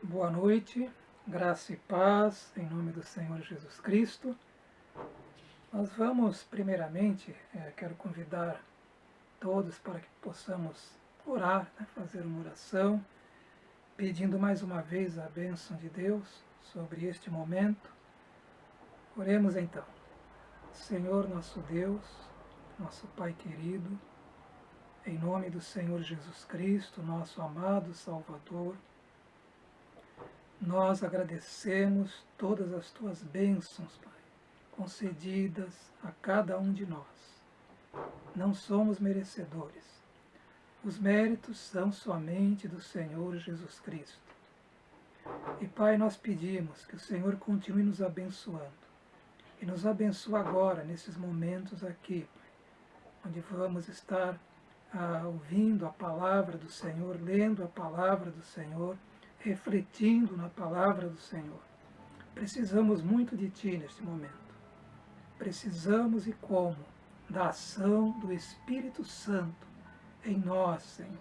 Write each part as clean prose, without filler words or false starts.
Boa noite, graça e paz, em nome do Senhor Jesus Cristo. Nós vamos, primeiramente, quero convidar todos para que possamos orar, fazer uma oração, pedindo mais uma vez a bênção de Deus sobre este momento. Oremos então. Senhor nosso Deus, nosso Pai querido, em nome do Senhor Jesus Cristo, nosso amado Salvador, nós agradecemos todas as tuas bênçãos, Pai, concedidas a cada um de nós. Não somos merecedores. Os méritos são somente do Senhor Jesus Cristo. E, Pai, nós pedimos que o Senhor continue nos abençoando. E nos abençoe agora, nesses momentos aqui, Pai, onde vamos estar ouvindo a palavra do Senhor, lendo a palavra do Senhor, refletindo na palavra do Senhor. Precisamos muito de Ti neste momento. Precisamos e como? Da ação do Espírito Santo em nós, Senhor.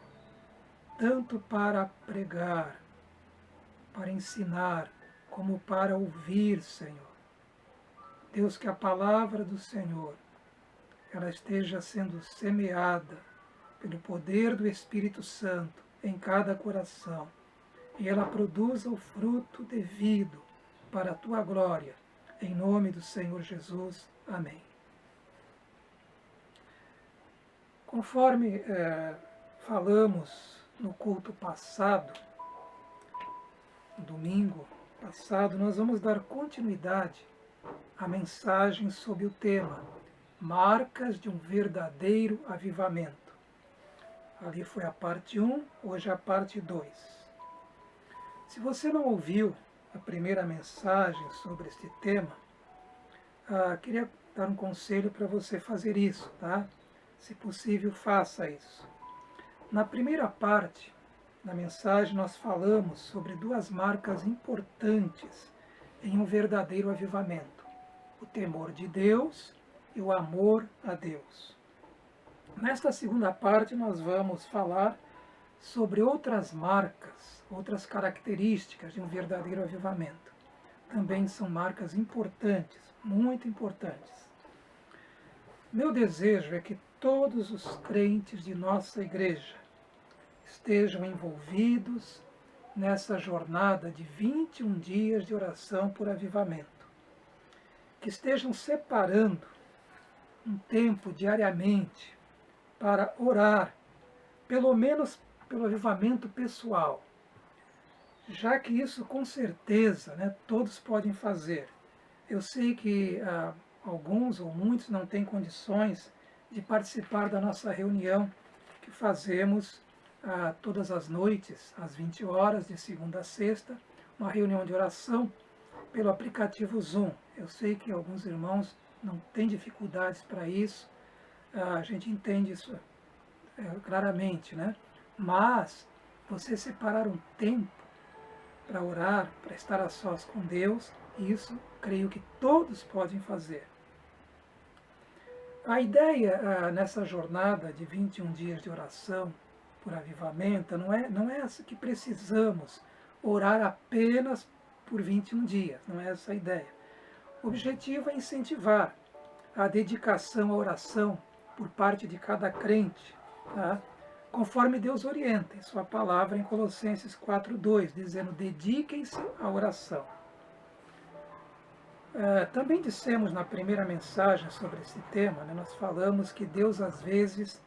Tanto para pregar, para ensinar, como para ouvir, Senhor. Deus, que a palavra do Senhor ela esteja sendo semeada pelo poder do Espírito Santo em cada coração, e ela produza o fruto devido para a tua glória, em nome do Senhor Jesus. Amém. Conforme falamos no culto passado, domingo passado, nós vamos dar continuidade à mensagem sob o tema Marcas de um verdadeiro avivamento. Ali foi a parte 1, hoje a parte 2. Se você não ouviu a primeira mensagem sobre este tema, queria dar um conselho para você fazer isso, tá? Se possível, faça isso. Na primeira parte da mensagem, nós falamos sobre duas marcas importantes em um verdadeiro avivamento: o temor de Deus e o amor a Deus. Nesta segunda parte, nós vamos falar sobre outras marcas, outras características de um verdadeiro avivamento. Também são marcas importantes, muito importantes. Meu desejo é que todos os crentes de nossa igreja estejam envolvidos nessa jornada de 21 dias de oração por avivamento. Que estejam separando um tempo diariamente para orar, pelo menos pelo avivamento pessoal, já que isso com certeza todos podem fazer. Eu sei que alguns ou muitos não têm condições de participar da nossa reunião que fazemos todas as noites, às 20 horas, de segunda a sexta, uma reunião de oração pelo aplicativo Zoom. Eu sei que alguns irmãos não têm dificuldades para isso, a gente entende isso claramente, né? Mas você separar um tempo para orar, para estar a sós com Deus, isso creio que todos podem fazer. A ideia nessa jornada de 21 dias de oração por avivamento não é essa que precisamos orar apenas por 21 dias, não é essa a ideia. O objetivo é incentivar a dedicação à oração por parte de cada crente, tá? Conforme Deus orienta em sua palavra em Colossenses 4:2, dizendo: dediquem-se à oração. Também dissemos na primeira mensagem sobre esse tema, nós falamos que Deus às vezes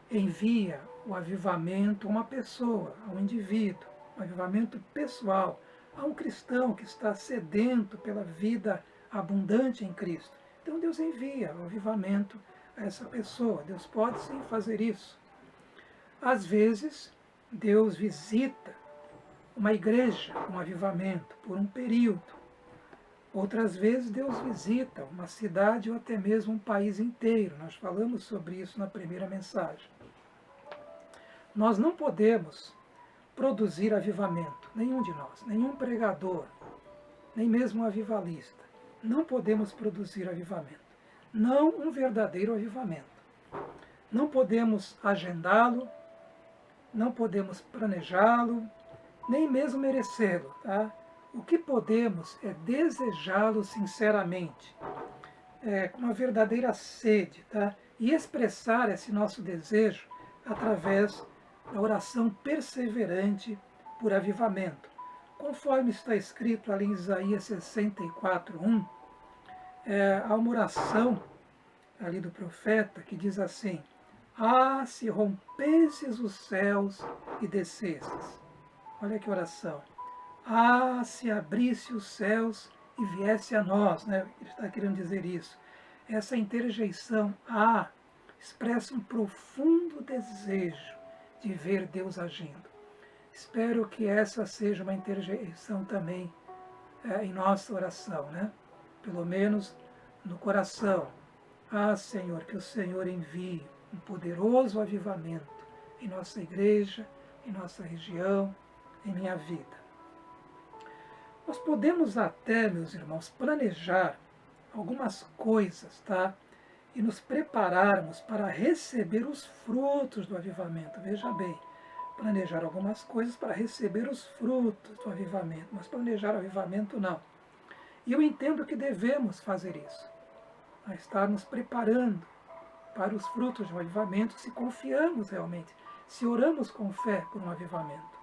envia o avivamento a uma pessoa, a um indivíduo, um avivamento pessoal, a um cristão que está sedento pela vida abundante em Cristo. Então Deus envia o avivamento a essa pessoa. Deus pode sim fazer isso. Às vezes, Deus visita uma igreja, um avivamento, por um período. Outras vezes, Deus visita uma cidade ou até mesmo um país inteiro. Nós falamos sobre isso na primeira mensagem. Nós não podemos produzir avivamento, nenhum de nós, nenhum pregador, nem mesmo um avivalista. Não podemos produzir avivamento. Não um verdadeiro avivamento. Não podemos agendá-lo, não podemos planejá-lo, nem mesmo merecê-lo. Tá? O que podemos é desejá-lo sinceramente, com uma verdadeira sede, tá? E expressar esse nosso desejo através da oração perseverante por avivamento. Conforme está escrito ali em Isaías 64:1, há uma oração ali do profeta que diz assim: Ah, se rompesses os céus e descesses. Olha que oração. Ah, se abrisse os céus e viesse a nós, né? Ele está querendo dizer isso. Essa interjeição "ah" expressa um profundo desejo de ver Deus agindo. Espero que essa seja uma interjeição também em nossa oração, né? Pelo menos no coração. Ah, Senhor, que o Senhor envie um poderoso avivamento em nossa igreja, em nossa região, em minha vida. Nós podemos até, meus irmãos, planejar algumas coisas, tá? E nos prepararmos para receber os frutos do avivamento. Veja bem, planejar algumas coisas para receber os frutos do avivamento, mas planejar o avivamento não. E eu entendo que devemos fazer isso, a estar nos preparando para os frutos do avivamento, se confiamos realmente, se oramos com fé por um avivamento.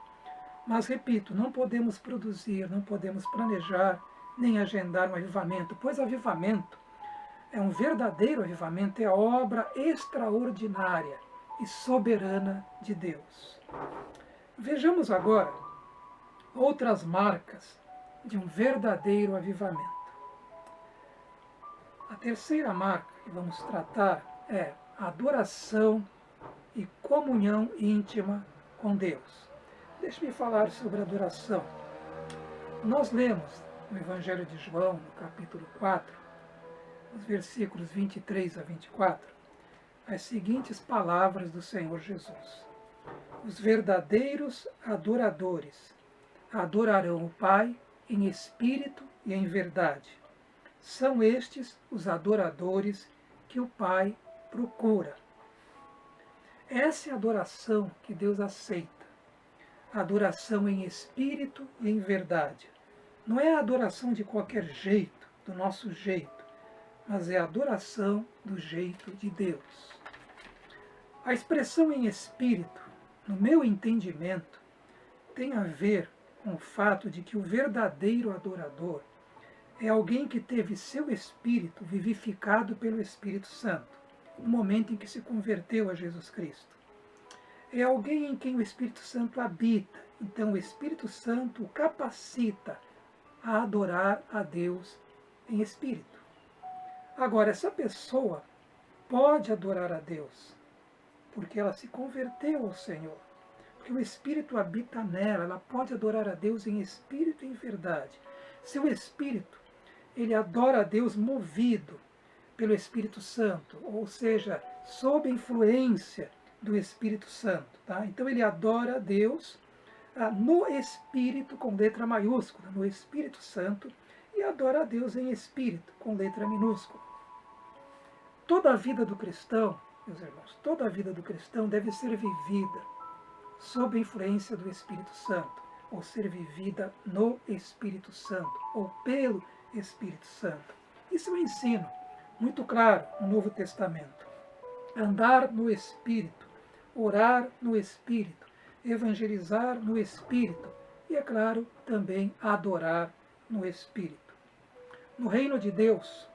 Mas, repito, não podemos produzir, não podemos planejar, nem agendar um avivamento, pois avivamento é um verdadeiro avivamento, é a obra extraordinária e soberana de Deus. Vejamos agora outras marcas de um verdadeiro avivamento. A terceira marca que vamos tratar é a adoração e comunhão íntima com Deus. Deixe-me falar sobre adoração. Nós lemos no Evangelho de João, no capítulo 4, os versículos 23 a 24, as seguintes palavras do Senhor Jesus: Os verdadeiros adoradores adorarão o Pai em espírito e em verdade. São estes os adoradores que o Pai procura. Essa é a adoração que Deus aceita. A adoração em espírito e em verdade. Não é a adoração de qualquer jeito, do nosso jeito, mas é a adoração do jeito de Deus. A expressão em espírito, no meu entendimento, tem a ver com o fato de que o verdadeiro adorador é alguém que teve seu espírito vivificado pelo Espírito Santo, no momento em que se converteu a Jesus Cristo. É alguém em quem o Espírito Santo habita, então o Espírito Santo o capacita a adorar a Deus em espírito. Agora, essa pessoa pode adorar a Deus, porque ela se converteu ao Senhor, porque o Espírito habita nela, ela pode adorar a Deus em espírito e em verdade. Seu espírito, ele adora a Deus movido pelo Espírito Santo, ou seja, sob a influência do Espírito Santo. Tá? Então ele adora a Deus no Espírito, com letra maiúscula, no Espírito Santo, e adora a Deus em espírito, com letra minúscula. Toda a vida do cristão, meus irmãos, toda a vida do cristão deve ser vivida sob a influência do Espírito Santo, ou ser vivida no Espírito Santo, ou pelo Espírito Santo. Isso é um ensino muito claro no Novo Testamento. Andar no Espírito, orar no Espírito, evangelizar no Espírito e, é claro, também adorar no Espírito. No reino de Deus,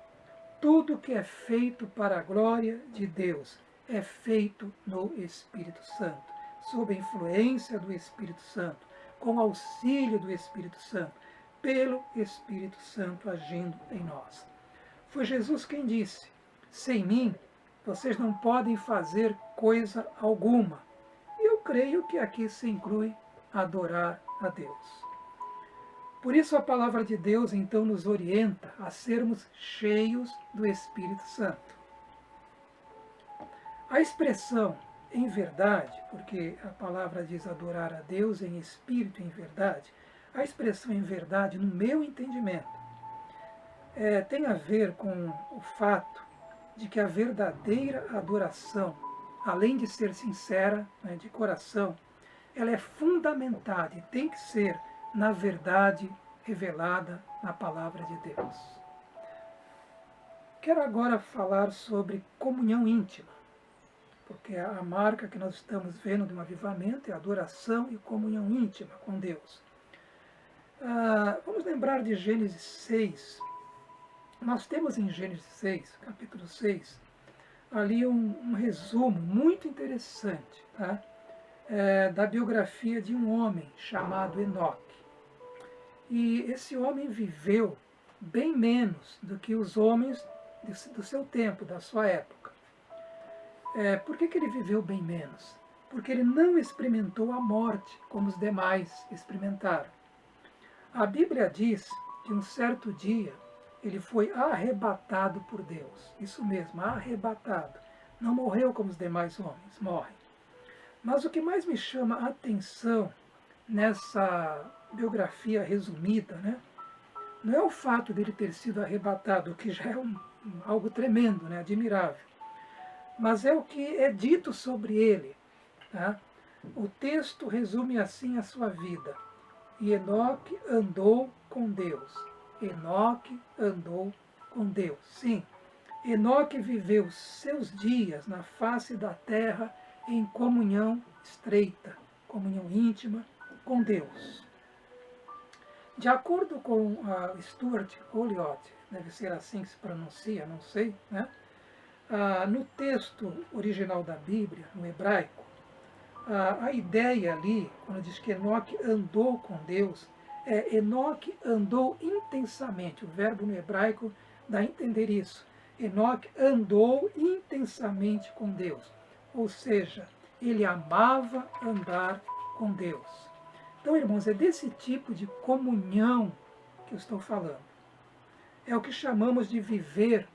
tudo que é feito para a glória de Deus é feito no Espírito Santo, sob a influência do Espírito Santo, com auxílio do Espírito Santo, pelo Espírito Santo agindo em nós. Foi Jesus quem disse: sem mim, vocês não podem fazer coisa alguma. E eu creio que aqui se inclui adorar a Deus. Por isso a palavra de Deus então nos orienta a sermos cheios do Espírito Santo. A expressão em verdade, porque a palavra diz adorar a Deus em espírito e em verdade, a expressão em verdade, no meu entendimento, tem a ver com o fato de que a verdadeira adoração, além de ser sincera, né, de coração, ela é fundamentada e tem que ser na verdade revelada na palavra de Deus. Quero agora falar sobre comunhão íntima, porque a marca que nós estamos vendo de um avivamento é adoração e comunhão íntima com Deus. Vamos lembrar de Gênesis 6. Nós temos em Gênesis 6, capítulo 6, ali um resumo muito interessante, tá? Da biografia de um homem chamado Enoque. E esse homem viveu bem menos do que os homens do seu tempo, da sua época. Por que ele viveu bem menos? Porque ele não experimentou a morte como os demais experimentaram. A Bíblia diz que um certo dia ele foi arrebatado por Deus. Isso mesmo, arrebatado. Não morreu como os demais homens morrem. Mas o que mais me chama a atenção nessa biografia resumida, né, não é o fato dele ter sido arrebatado, o que já é algo tremendo, né, admirável, mas é o que é dito sobre ele. Tá? O texto resume assim a sua vida. E Enoque andou com Deus. Enoque andou com Deus. Sim, Enoque viveu seus dias na face da terra em comunhão estreita, comunhão íntima com Deus. De acordo com Stuart Olliott, deve ser assim que se pronuncia, não sei, né? No texto original da Bíblia, no hebraico, a ideia ali, quando diz que Enoque andou com Deus, Enoque andou intensamente. O verbo no hebraico dá a entender isso. Enoque andou intensamente com Deus. Ou seja, ele amava andar com Deus. Então, irmãos, é desse tipo de comunhão que eu estou falando. É o que chamamos de viver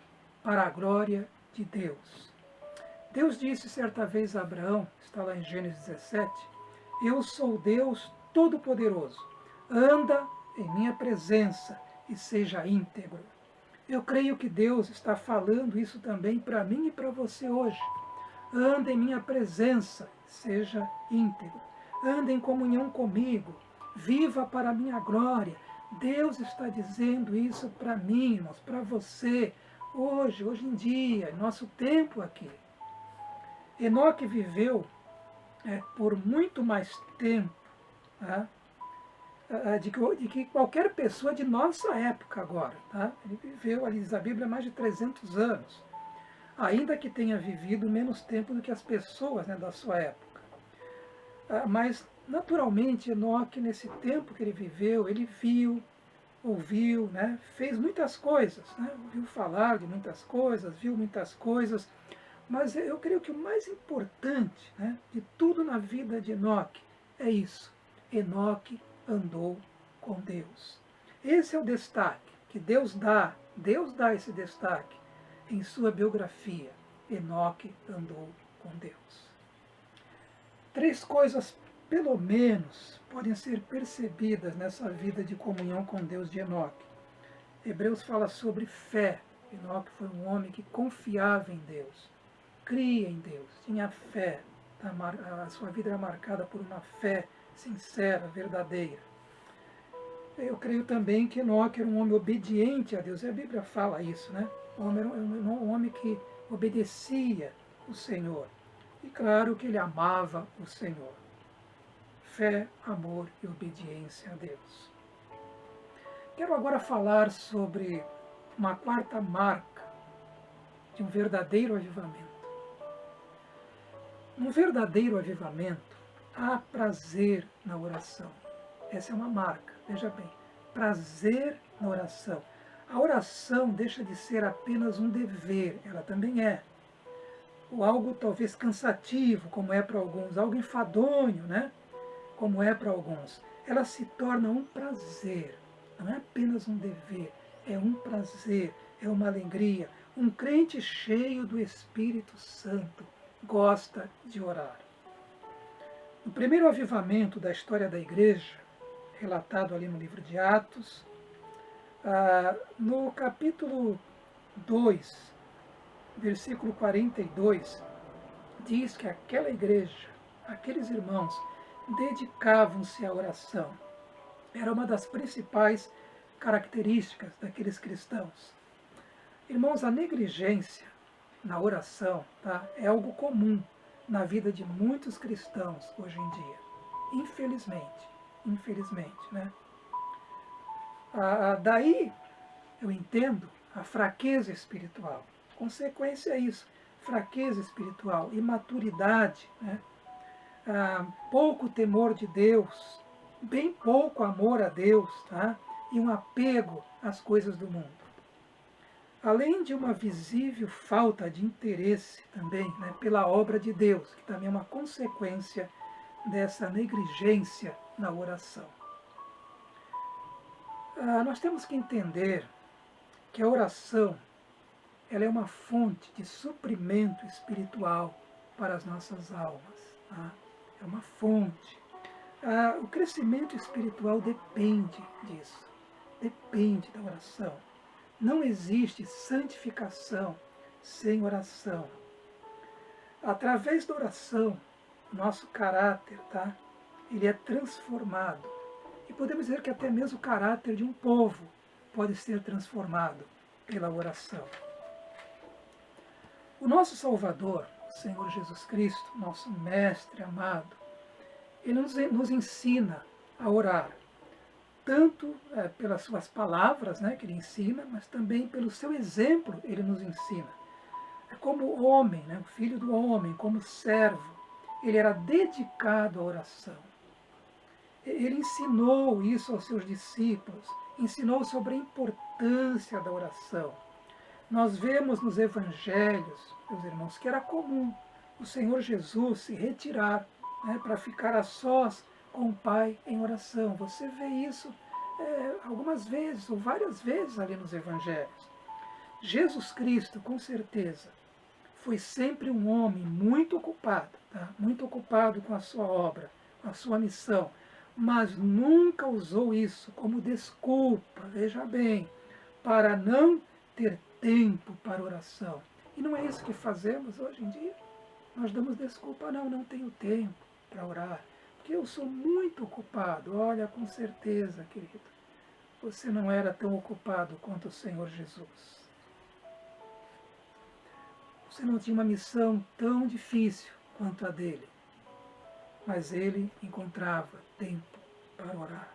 para a glória de Deus. Deus disse certa vez a Abraão, está lá em Gênesis 17, eu sou Deus Todo-Poderoso, anda em minha presença e seja íntegro. Eu creio que Deus está falando isso também para mim e para você hoje. Anda em minha presença, seja íntegro. Anda em comunhão comigo, viva para a minha glória. Deus está dizendo isso para mim, irmãos, para você, hoje em dia, em nosso tempo aqui. Enoque viveu por muito mais tempo, tá? de que qualquer pessoa de nossa época agora. Tá? Ele viveu, ali diz a Bíblia, mais de 300 anos, ainda que tenha vivido menos tempo do que as pessoas, né, da sua época. Mas, naturalmente, Enoque, nesse tempo que ele viveu, ele viu, ouviu, né, fez muitas coisas, né, ouviu falar de muitas coisas, viu muitas coisas. Mas eu creio que o mais importante, né, de tudo na vida de Enoque é isso. Enoque andou com Deus. Esse é o destaque que Deus dá esse destaque em sua biografia. Enoque andou com Deus. 3 coisas, pelo menos, podem ser percebidas nessa vida de comunhão com Deus de Enoque. Hebreus fala sobre fé. Enoque foi um homem que confiava em Deus. Cria em Deus, tinha fé, a sua vida era marcada por uma fé sincera, verdadeira. Eu creio também que Enoque era um homem obediente a Deus, e a Bíblia fala isso, né? O homem era um homem que obedecia o Senhor, e claro que ele amava o Senhor. Fé, amor e obediência a Deus. Quero agora falar sobre uma quarta marca de um verdadeiro avivamento. No verdadeiro avivamento, há prazer na oração. Essa é uma marca, veja bem. Prazer na oração. A oração deixa de ser apenas um dever, ela também é. Ou algo talvez cansativo, como é para alguns, algo enfadonho, né? Como é para alguns. Ela se torna um prazer, não é apenas um dever, é um prazer, é uma alegria. Um crente cheio do Espírito Santo gosta de orar. No primeiro avivamento da história da igreja, relatado ali no livro de Atos, no capítulo 2, versículo 42, diz que aquela igreja, aqueles irmãos, dedicavam-se à oração. Era uma das principais características daqueles cristãos. Irmãos, a negligência na oração, tá, é algo comum na vida de muitos cristãos hoje em dia. Infelizmente, né? Daí eu entendo a fraqueza espiritual. Consequência é isso, fraqueza espiritual, imaturidade, né? Pouco temor de Deus, bem pouco amor a Deus, tá? E um apego às coisas do mundo. Além de uma visível falta de interesse também, né, pela obra de Deus, que também é uma consequência dessa negligência na oração. Nós temos que entender que a oração ela é uma fonte de suprimento espiritual para as nossas almas. Tá? É uma fonte. O crescimento espiritual depende disso, depende da oração. Não existe santificação sem oração. Através da oração, nosso caráter, tá? Ele é transformado. E podemos dizer que até mesmo o caráter de um povo pode ser transformado pela oração. O nosso Salvador, o Senhor Jesus Cristo, nosso Mestre amado, ele nos ensina a orar, tanto pelas suas palavras, né, que ele ensina, mas também pelo seu exemplo ele nos ensina. Como homem, né, o filho do homem, como servo, ele era dedicado à oração. Ele ensinou isso aos seus discípulos, ensinou sobre a importância da oração. Nós vemos nos evangelhos, meus irmãos, que era comum o Senhor Jesus se retirar, né, para ficar a sós com o Pai em oração. Você vê isso algumas vezes, ou várias vezes ali nos evangelhos. Jesus Cristo, com certeza, foi sempre um homem muito ocupado, tá? Muito ocupado com a sua obra, com a sua missão, mas nunca usou isso como desculpa, veja bem, para não ter tempo para oração. E não é isso que fazemos hoje em dia. Nós damos desculpa, não tenho tempo para orar, porque eu sou muito ocupado. Olha, com certeza, querido, você não era tão ocupado quanto o Senhor Jesus. Você não tinha uma missão tão difícil quanto a dele, mas ele encontrava tempo para orar.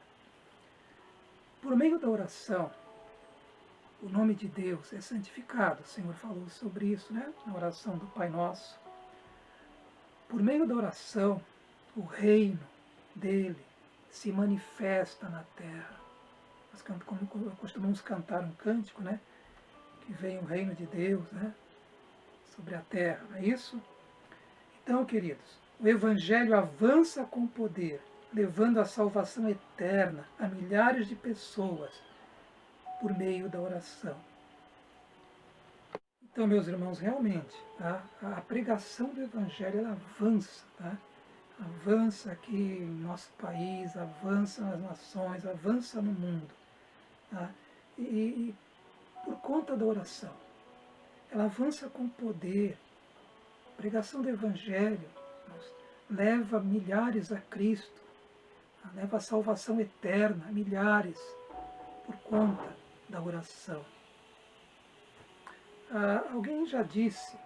Por meio da oração, o nome de Deus é santificado. O Senhor falou sobre isso, né? Na oração do Pai Nosso. Por meio da oração, o reino dele se manifesta na terra. Nós costumamos cantar um cântico, né? Que vem o reino de Deus, né? Sobre a terra, não é isso? Então, queridos, o Evangelho avança com poder, levando a salvação eterna a milhares de pessoas por meio da oração. Então, meus irmãos, realmente, tá? A pregação do Evangelho ela avança, tá? Avança aqui em nosso país, avança nas nações, avança no mundo. Tá? E por conta da oração, ela avança com poder. A pregação do Evangelho leva milhares a Cristo, leva a salvação eterna a milhares por conta da oração. Alguém já disse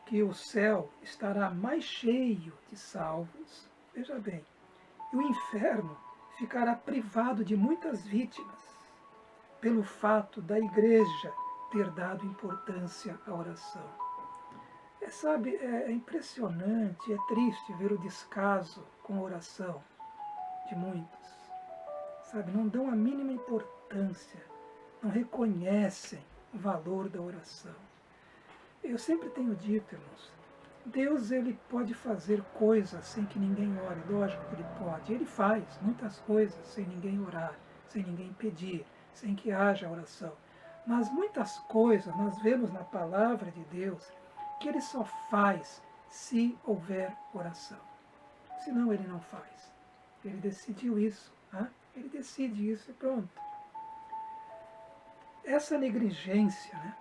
que o céu estará mais cheio de salvos, veja bem, e o inferno ficará privado de muitas vítimas pelo fato da igreja ter dado importância à oração. Sabe, é impressionante, é triste ver o descaso com a oração de muitos. Sabe, não dão a mínima importância, não reconhecem o valor da oração. Eu sempre tenho dito, irmãos, Deus ele pode fazer coisas sem que ninguém ore, lógico que ele pode. Ele faz muitas coisas sem ninguém orar, sem ninguém pedir, sem que haja oração. Mas muitas coisas nós vemos na palavra de Deus que ele só faz se houver oração. Senão ele não faz. Ele decidiu isso. Né? Ele decide isso e pronto. Essa negligência, né?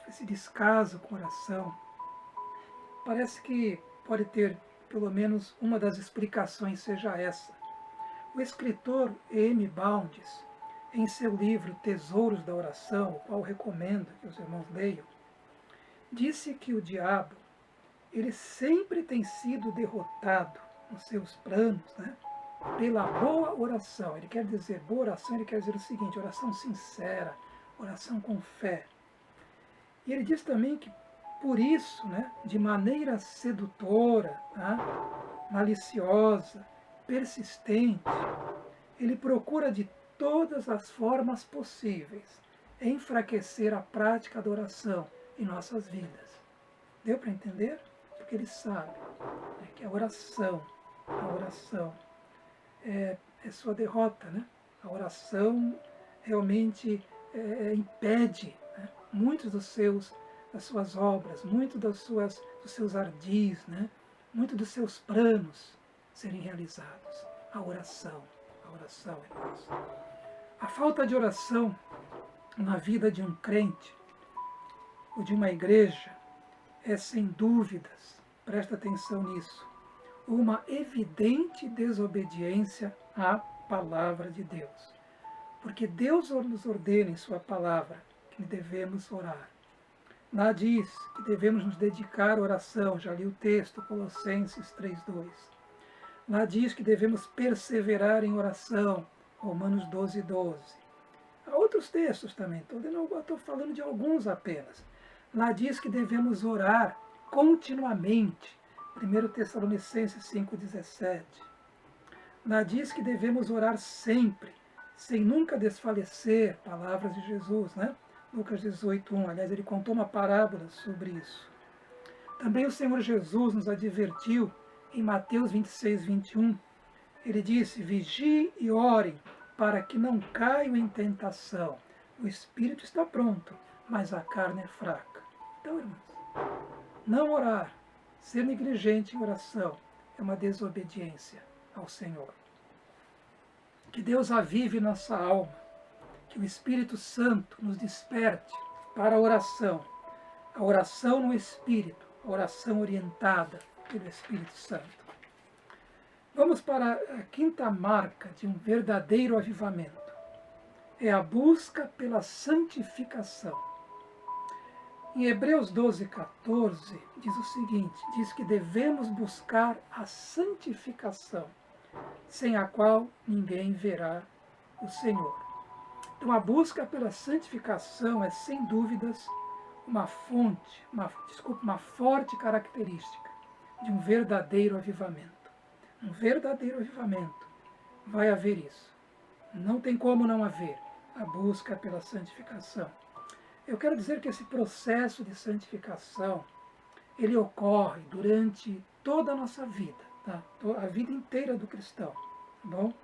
Esse descaso com oração, parece que pode ter pelo menos uma das explicações seja essa. O escritor E.M. Bounds, em seu livro Tesouros da Oração, o qual recomendo que os irmãos leiam, disse que o diabo ele sempre tem sido derrotado nos seus planos, né, pela boa oração. Ele quer dizer, boa oração, ele quer dizer o seguinte, oração sincera, oração com fé. E ele diz também que, por isso, né, de maneira sedutora, tá, maliciosa, persistente, ele procura de todas as formas possíveis enfraquecer a prática da oração em nossas vidas. Deu para entender? Porque ele sabe, né, que a oração é sua derrota, né? A oração realmente impede, né, muitos das suas obras, muitos dos seus ardis, né, muitos dos seus planos serem realizados. A oração, irmãos. A falta de oração na vida de um crente ou de uma igreja é, sem dúvidas, presta atenção nisso, uma evidente desobediência à palavra de Deus. Porque Deus nos ordena em sua palavra que devemos orar. Lá diz que devemos nos dedicar à oração, já li o texto, Colossenses 3:2. Lá diz que devemos perseverar em oração, Romanos 12:12. Há outros textos também, estou falando de alguns apenas. Lá diz que devemos orar continuamente, 1 Tessalonicenses 5:17. Lá diz que devemos orar sempre, sem nunca desfalecer, palavras de Jesus, né? Lucas 18:1. Aliás, ele contou uma parábola sobre isso. Também o Senhor Jesus nos advertiu em Mateus 26:21. Ele disse, vigiem e orem, para que não caiam em tentação. O espírito está pronto, mas a carne é fraca. Então, irmãos, não orar, ser negligente em oração, é uma desobediência ao Senhor. Que Deus avive nossa alma, que o Espírito Santo nos desperte para a oração no Espírito, a oração orientada pelo Espírito Santo. Vamos para a quinta marca de um verdadeiro avivamento. É a busca pela santificação. Em Hebreus 12:14 diz o seguinte, diz que devemos buscar a santificação, sem a qual ninguém verá o Senhor. Então a busca pela santificação é, sem dúvidas, uma forte característica de um verdadeiro avivamento. Um verdadeiro avivamento vai haver isso. Não tem como não haver a busca pela santificação. Eu quero dizer que esse processo de santificação, ele ocorre durante toda a nossa vida, tá? A vida inteira do cristão, tá bom?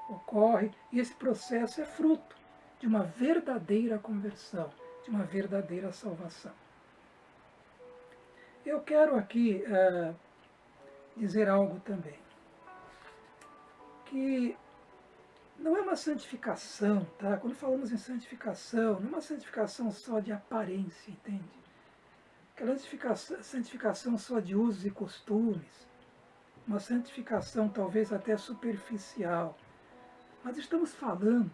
Ocorre, e esse processo é fruto de uma verdadeira conversão, de uma verdadeira salvação. Eu quero aqui dizer algo também, que não é uma santificação, tá? Quando falamos em santificação, não é uma santificação só de aparência, entende? Aquela santificação só de usos e costumes, uma santificação talvez até superficial. Mas estamos falando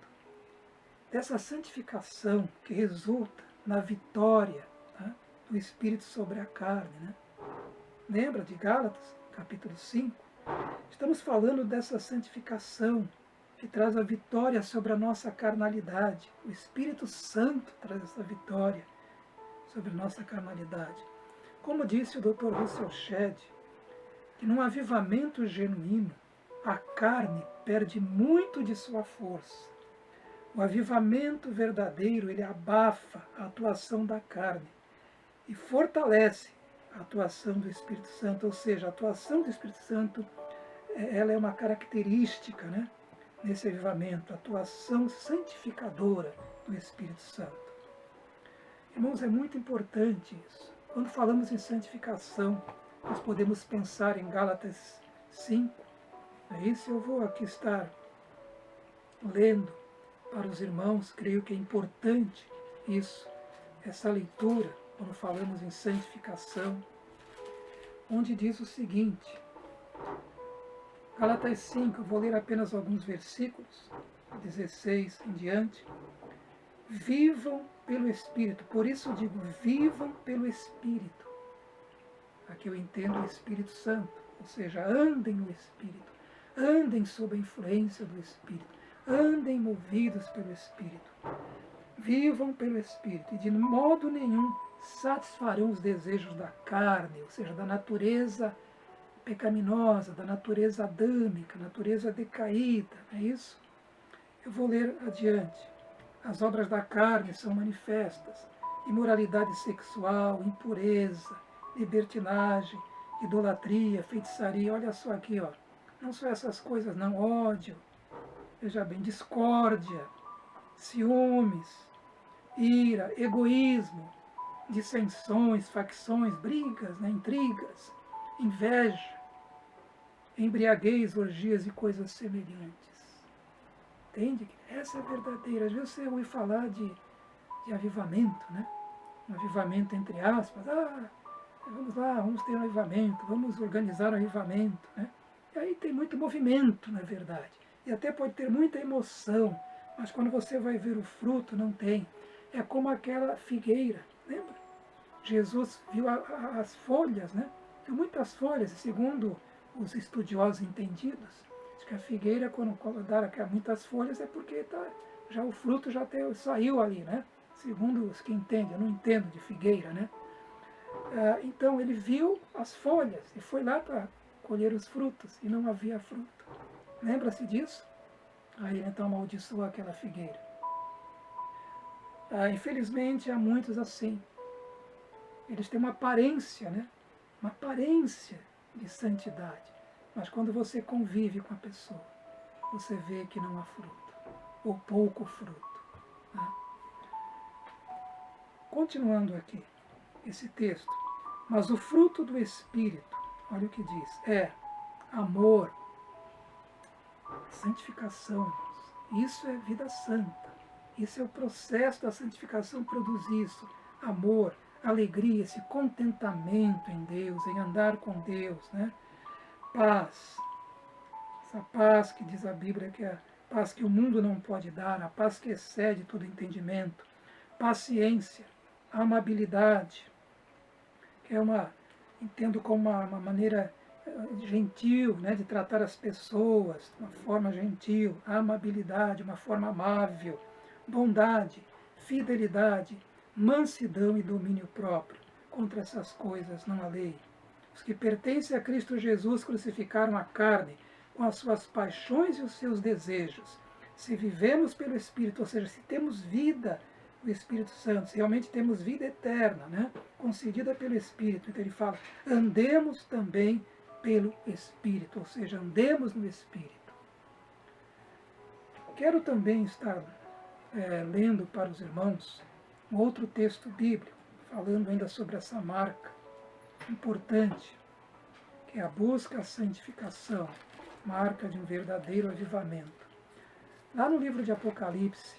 dessa santificação que resulta na vitória, tá, do Espírito sobre a carne, né? Lembra de Gálatas, capítulo 5? Estamos falando dessa santificação que traz a vitória sobre a nossa carnalidade. O Espírito Santo traz essa vitória sobre a nossa carnalidade. Como disse o Dr. Russell Shedd, que num avivamento genuíno, a carne perde muito de sua força. O avivamento verdadeiro, ele abafa a atuação da carne e fortalece a atuação do Espírito Santo, ou seja, a atuação do Espírito Santo, ela é uma característica, né, nesse avivamento, a atuação santificadora do Espírito Santo. Irmãos, é muito importante isso. Quando falamos em santificação, nós podemos pensar em Gálatas 5. É isso, eu vou aqui estar lendo para os irmãos, creio que é importante isso, essa leitura, quando falamos em santificação, onde diz o seguinte, Gálatas 5, eu vou ler apenas alguns versículos, 16 em diante. Vivam pelo Espírito, por isso eu digo, vivam pelo Espírito. Aqui eu entendo o Espírito Santo, ou seja, andem no Espírito, andem sob a influência do Espírito, andem movidos pelo Espírito. Vivam pelo Espírito e de modo nenhum satisfarão os desejos da carne, ou seja, da natureza pecaminosa, da natureza adâmica, natureza decaída, não é isso? Eu vou ler adiante. As obras da carne são manifestas: imoralidade sexual, impureza, libertinagem, idolatria, feitiçaria. Olha só aqui, ó. Não só essas coisas, não. Ódio, veja bem, discórdia, ciúmes, ira, egoísmo, dissensões, facções, brigas, né, intrigas, inveja, embriaguez, orgias e coisas semelhantes. Entende? Essa é a verdadeira. Às vezes você ouve falar de avivamento, né? Um avivamento entre aspas. Vamos lá, vamos ter um avivamento, vamos organizar um avivamento, né? E aí tem muito movimento, na verdade. E até pode ter muita emoção, mas quando você vai ver o fruto, não tem. É como aquela figueira, lembra? Jesus viu as folhas, né? Viu muitas folhas, segundo os estudiosos entendidos, diz que a figueira, quando dá muitas folhas, é porque já o fruto já saiu ali, né? Segundo os que entendem, eu não entendo de figueira, né? Então ele viu as folhas e foi lá para colher os frutos e não havia fruto. Lembra-se disso? Aí ele então amaldiçoou aquela figueira. Infelizmente há muitos assim. Eles têm uma aparência, né? Uma aparência de santidade. Mas quando você convive com a pessoa, você vê que não há fruto, ou pouco fruto. Né? Continuando aqui, esse texto. Mas o fruto do Espírito, olha o que diz, é amor, santificação. Isso é vida santa. Isso é o processo da santificação, produz isso. Amor, alegria, esse contentamento em Deus, em andar com Deus, né? Paz. Essa paz que diz a Bíblia que é a paz que o mundo não pode dar, a paz que excede todo entendimento. Paciência, amabilidade, que é entendo como uma maneira gentil, né, de tratar as pessoas, uma forma gentil, amabilidade, uma forma amável, bondade, fidelidade, mansidão e domínio próprio. Contra essas coisas não há lei. Os que pertencem a Cristo Jesus crucificaram a carne com as suas paixões e os seus desejos. Se vivemos pelo Espírito, ou seja, se temos vida do Espírito Santo, se realmente temos vida eterna, né, concedida pelo Espírito, então ele fala, andemos também pelo Espírito, ou seja, andemos no Espírito. Quero também estar lendo para os irmãos um outro texto bíblico, falando ainda sobre essa marca importante, que é a busca à santificação, marca de um verdadeiro avivamento. Lá no livro de Apocalipse,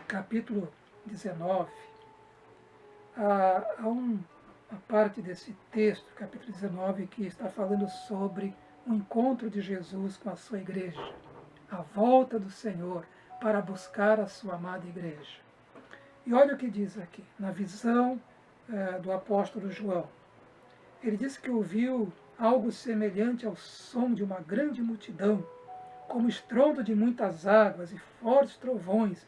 capítulo 19, há uma parte desse texto, capítulo 19, que está falando sobre o encontro de Jesus com a sua igreja, a volta do Senhor para buscar a sua amada igreja. E olha o que diz aqui, na visão do apóstolo João. Ele disse que ouviu algo semelhante ao som de uma grande multidão, como estrondo de muitas águas e fortes trovões,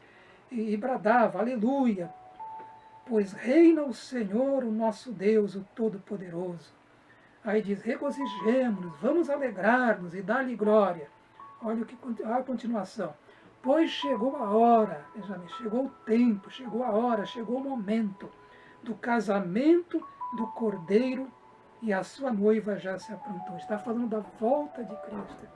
e bradava, aleluia, pois reina o Senhor, o nosso Deus, o Todo-Poderoso. Aí diz, regozijemo-nos, vamos alegrar-nos e dar-lhe glória. Olha a continuação. Pois chegou a hora, veja bem, chegou o tempo, chegou a hora, chegou o momento do casamento do Cordeiro e a sua noiva já se aprontou. Está falando da volta de Cristo,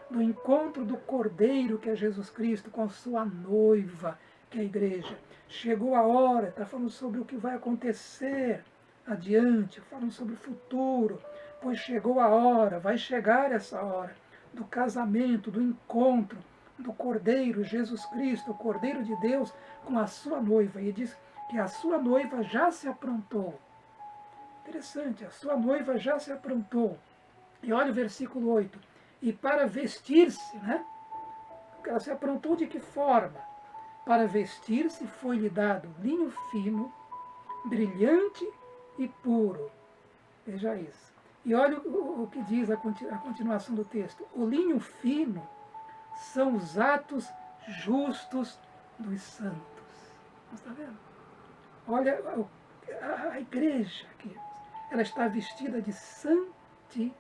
do encontro do Cordeiro, que é Jesus Cristo, com a sua noiva, que é a igreja. Chegou a hora, está falando sobre o que vai acontecer adiante, falando sobre o futuro, pois chegou a hora, vai chegar essa hora, do casamento, do encontro do Cordeiro, Jesus Cristo, o Cordeiro de Deus, com a sua noiva. E diz que a sua noiva já se aprontou. Interessante, a sua noiva já se aprontou. E olha o versículo 8. E para vestir-se, né? Ela se aprontou de que forma? Para vestir-se foi-lhe dado linho fino, brilhante e puro. Veja isso. E olha o que diz a continuação do texto. O linho fino são os atos justos dos santos. Está vendo? Olha a igreja aqui. Ela está vestida de santidade.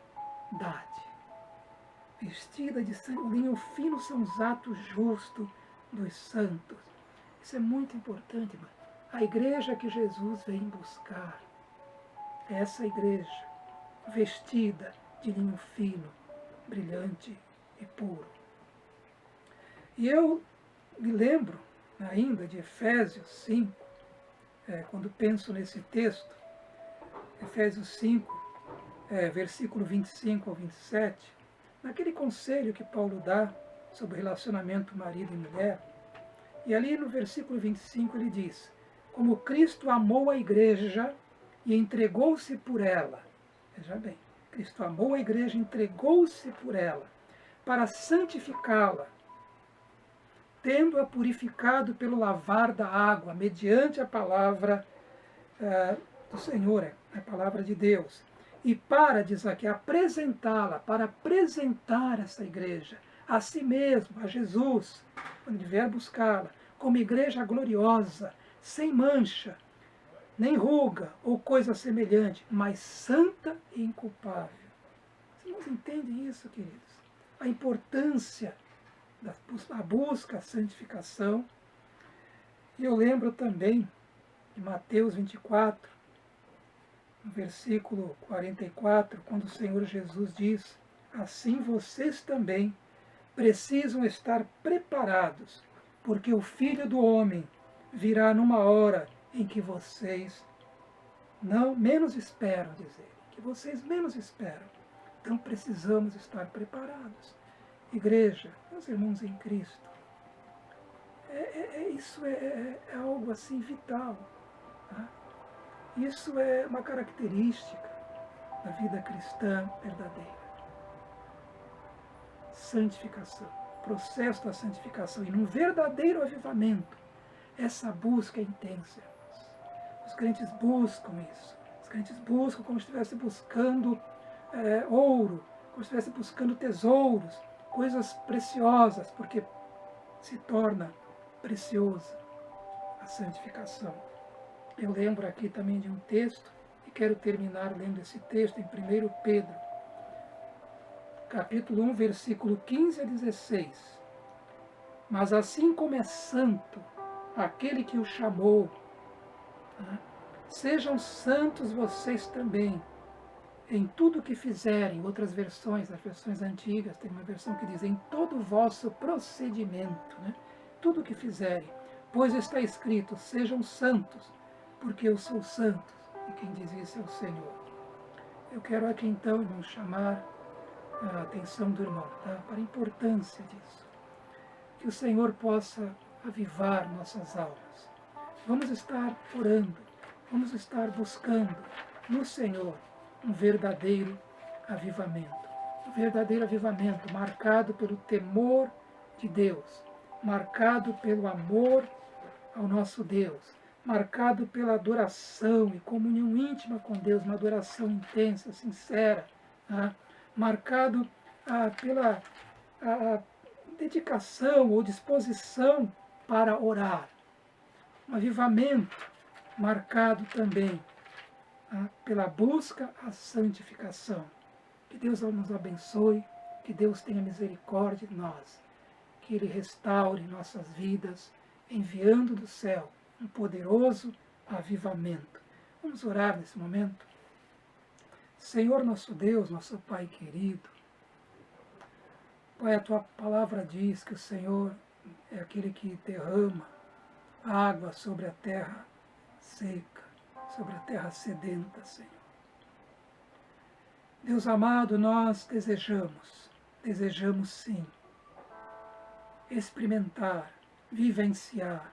Vestida de sangue. O linho fino são os atos justos dos santos. Isso é muito importante, irmão. A igreja que Jesus vem buscar é essa igreja vestida de linho fino, brilhante e puro. E eu me lembro ainda de Efésios 5, quando penso nesse texto, Efésios 5, versículo 25 ao 27, naquele conselho que Paulo dá sobre o relacionamento marido e mulher. E ali no versículo 25 ele diz: como Cristo amou a igreja e entregou-se por ela. Veja bem, Cristo amou a igreja e entregou-se por ela, para santificá-la, tendo-a purificado pelo lavar da água, mediante a palavra do Senhor, a palavra de Deus. E para, diz aqui, apresentá-la, para apresentar essa igreja a si mesmo, a Jesus, quando vier buscá-la, como igreja gloriosa, sem mancha, nem ruga ou coisa semelhante, mas santa e inculpável. Vocês entendem isso, queridos? A importância da busca, a santificação. E eu lembro também de Mateus 24, no versículo 44, quando o Senhor Jesus diz: assim vocês também precisam estar preparados, porque o Filho do Homem virá numa hora em que vocês menos esperam, dizer, que vocês menos esperam. Então precisamos estar preparados. Igreja, meus irmãos em Cristo, isso é algo assim vital. Tá? Isso é uma característica da vida cristã verdadeira. Santificação, processo da santificação. E num verdadeiro avivamento, essa busca é intensa. Os crentes buscam isso. Os crentes buscam como se estivessem buscando ouro, como se estivessem buscando tesouros, coisas preciosas, porque se torna preciosa a santificação. Eu lembro aqui também de um texto, e quero terminar lendo esse texto em 1 Pedro, capítulo 1, versículo 15 a 16. Mas assim como é santo aquele que o chamou, sejam santos vocês também, em tudo o que fizerem. Outras versões, as versões antigas, tem uma versão que diz: em todo o vosso procedimento, né? Tudo o que fizerem, pois está escrito: sejam santos, porque eu sou santo, e quem diz isso é o Senhor. Eu quero aqui então, irmãos, chamar a atenção do irmão, tá? Para a importância disso. Que o Senhor possa avivar nossas almas. Vamos estar orando, vamos estar buscando no Senhor um verdadeiro avivamento. Um verdadeiro avivamento marcado pelo temor de Deus, marcado pelo amor ao nosso Deus, marcado pela adoração e comunhão íntima com Deus, uma adoração intensa, sincera, tá? Marcado pela dedicação ou disposição para orar. Um avivamento marcado também pela busca à santificação. Que Deus nos abençoe, que Deus tenha misericórdia de nós, que Ele restaure nossas vidas, enviando do céu um poderoso avivamento. Vamos orar nesse momento? Senhor nosso Deus, nosso Pai querido, Pai, a Tua palavra diz que o Senhor é aquele que derrama água sobre a terra seca, sobre a terra sedenta, Senhor. Deus amado, nós desejamos sim, experimentar, vivenciar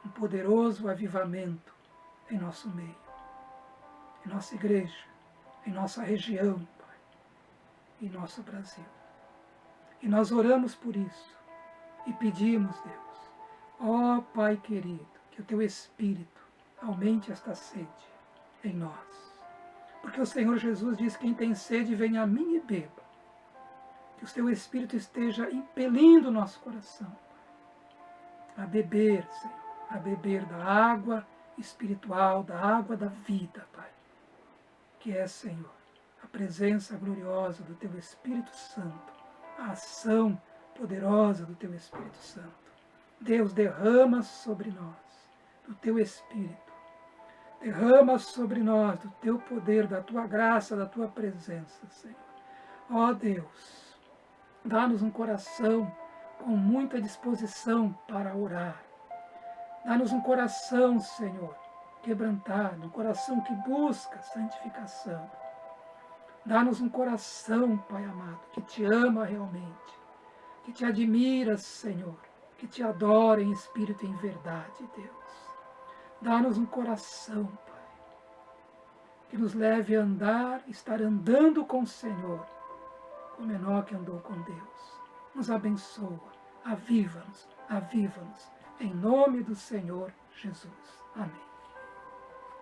um poderoso avivamento em nosso meio, em nossa igreja, em nossa região, Pai. em nosso Brasil. E nós oramos por isso e pedimos, Deus, ó Pai querido, que o Teu Espírito aumente esta sede em nós. Porque o Senhor Jesus diz, quem tem sede, venha a mim e beba. Que o Teu Espírito esteja impelindo o nosso coração a beber, Senhor, a beber da água espiritual, da água da vida, Pai. Que é, Senhor, a presença gloriosa do Teu Espírito Santo, a ação poderosa do Teu Espírito Santo. Deus, derrama sobre nós do Teu Espírito. Derrama sobre nós do Teu poder, da Tua graça, da Tua presença, Senhor. Ó Deus, dá-nos um coração com muita disposição para orar. Dá-nos um coração, Senhor, quebrantado, um coração que busca santificação. Dá-nos um coração, Pai amado, que Te ama realmente, que Te admira, Senhor, que Te adora em espírito e em verdade, Deus. Dá-nos um coração, Pai, que nos leve a andar, estar andando com o Senhor, como Enoque andou com Deus. Nos abençoa, aviva-nos, aviva-nos, em nome do Senhor Jesus. Amém.